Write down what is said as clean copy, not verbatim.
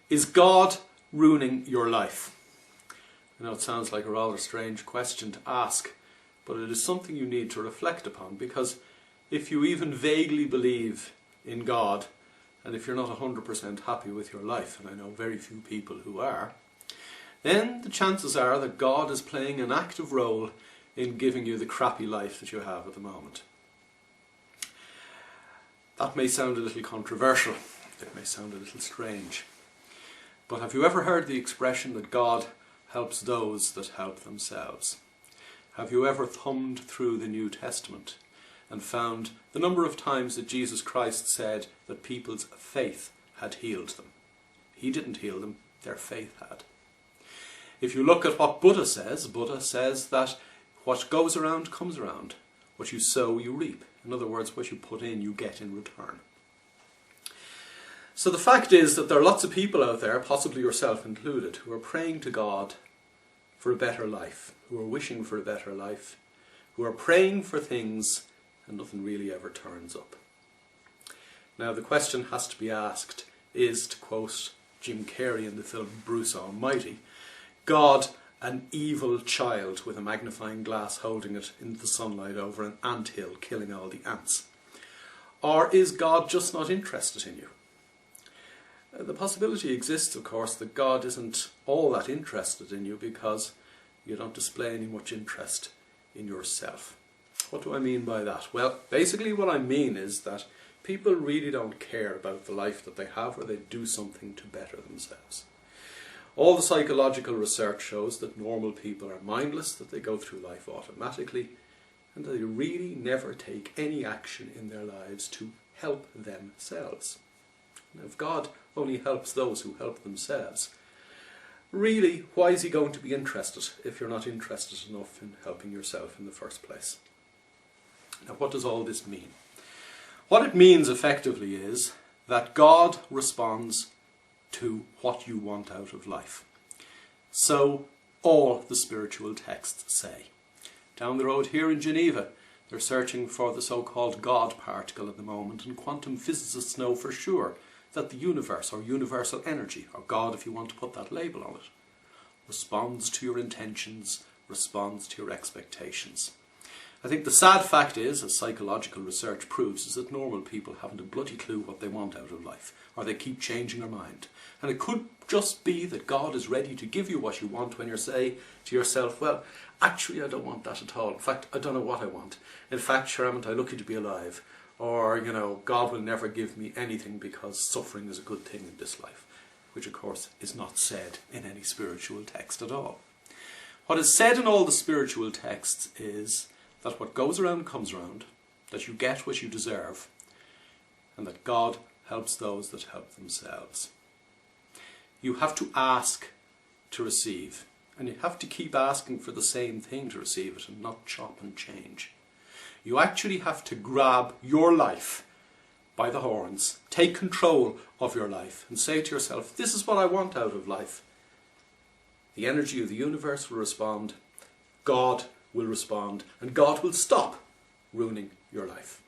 Is God ruining your life? I know it sounds like a rather strange question to ask, but it is something you need to reflect upon, because if you even vaguely believe in God, and if you're not 100% happy with your life, and I know very few people who are, then the chances are that God is playing an active role in giving you the crappy life that you have at the moment. That may sound a little controversial, it may sound a little strange, but have you ever heard the expression that God helps those that help themselves? Have you ever thumbed through the New Testament and found the number of times that Jesus Christ said that people's faith had healed them? He didn't heal them, their faith had. If you look at what Buddha says that what goes around comes around. What you sow, you reap. In other words, what you put in, you get in return. So the fact is that there are lots of people out there, possibly yourself included, who are praying to God for a better life, who are wishing for a better life, who are praying for things, and nothing really ever turns up. Now the question has to be asked is, to quote Jim Carrey in the film Bruce Almighty, God an evil child with a magnifying glass holding it in the sunlight over an anthill killing all the ants? Or is God just not interested in you? The possibility exists, of course, that God isn't all that interested in you because you don't display any much interest in yourself. What do I mean by that? Well, basically what I mean is that people really don't care about the life that they have, or they do something to better themselves. All the psychological research shows that normal people are mindless, that they go through life automatically, and they really never take any action in their lives to help themselves. Now, if God only helps those who help themselves, really, why is he going to be interested if you're not interested enough in helping yourself in the first place? Now, what does all this mean? What it means effectively is that God responds to what you want out of life. So all the spiritual texts say. Down the road here in Geneva, they're searching for the so-called God particle at the moment, and quantum physicists know for sure that the universe, or universal energy, or God if you want to put that label on it, responds to your intentions, responds to your expectations. I think the sad fact is, as psychological research proves, is that normal people haven't a bloody clue what they want out of life, or they keep changing their mind. And it could just be that God is ready to give you what you want when you say to yourself, well, actually I don't want that at all. In fact, I don't know what I want. In fact, sure, aren't I lucky to be alive? Or, you know, God will never give me anything because suffering is a good thing in this life, which of course is not said in any spiritual text at all. What is said in all the spiritual texts is that what goes around comes around, that you get what you deserve, and that God helps those that help themselves. You have to ask to receive, and you have to keep asking for the same thing to receive it and not chop and change. You actually have to grab your life by the horns, take control of your life and say to yourself, this is what I want out of life. The energy of the universe will respond, God will respond, and God will stop ruining your life.